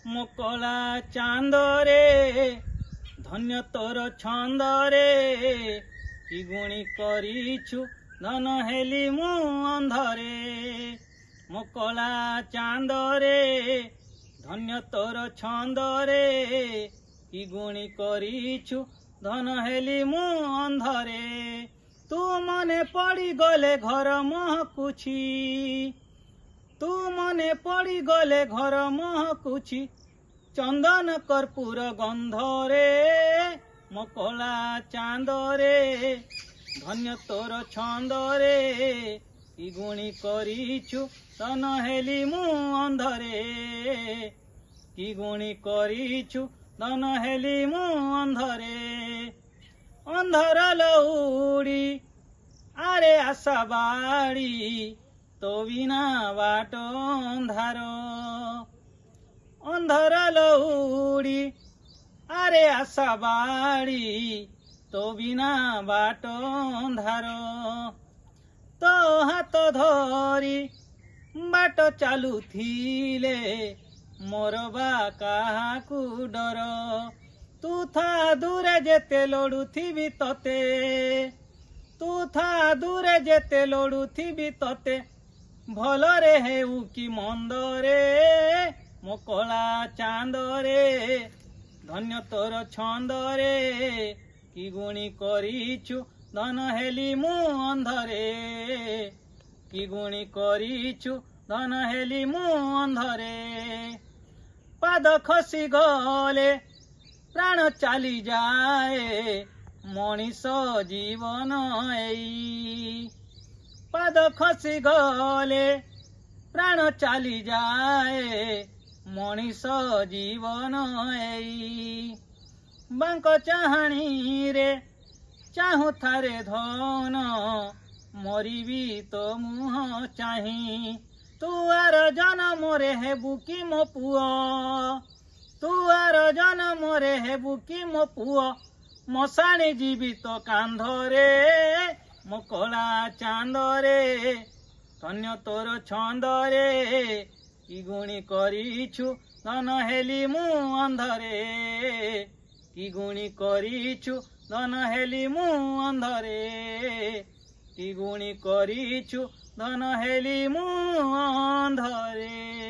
मोकला चांदरे धन्य तोर छंदरे कि गुणी करिछु धन हेली मु अंधरे मोकला चांदरे धन्य तोर छंदरे कि गुणी करिछु धन हेली मु अंधरे तू मने पड़ी गले घर महकुछि तू मने पड़ी गले घर महकुछि चंदन कर्पूर गंधरे मोकला चांदरे धन्य तोर छंदरे कि गुणी करिछु धन हेली मु अंधरे कि गुणी करिछु धन हेली मु अंधरे अंधर लौड़ी आरे आशा बाड़ी तो बिना बाटो अंधार अंधर लौड़ी आरे आशा बाड़ी तो बिना बाटो अंधार तो हाथ धरी बाट चालू थिले मोर बा काहाकू डर तू था दूरे जेते लड़ुथिबी तते तू था दूरे जेते लड़ुथिबी तते भलरे हेउ कि मंदरे मोकला चांदरे धन्य तोर छंदरे कि गुणी करिछु धन हेली मु अंधरे कि गुणी करिछु धन हेली मु अंधरे पाद खसी गले प्राण चली जाए मनीष जीवन एई पाद खसी गले प्राण चली जाए मनीष जीवन एई बांक चाहाणी रे चाहू थारे धन मरिबी तो मुह चाही तू आर जनम रे हेबु कि मो पुआ तू आर जनम रे हेबु कि मो पुआ मशाणी जीवित कांधरे मोकला चांदरे धन्य तोर छंदरे कि गुणी करिछु धन हेली मु अंधरे कि गुणी करिछु धन हेली मु अंधरे कि गुणी करिछु धन हेली मु अंधरे।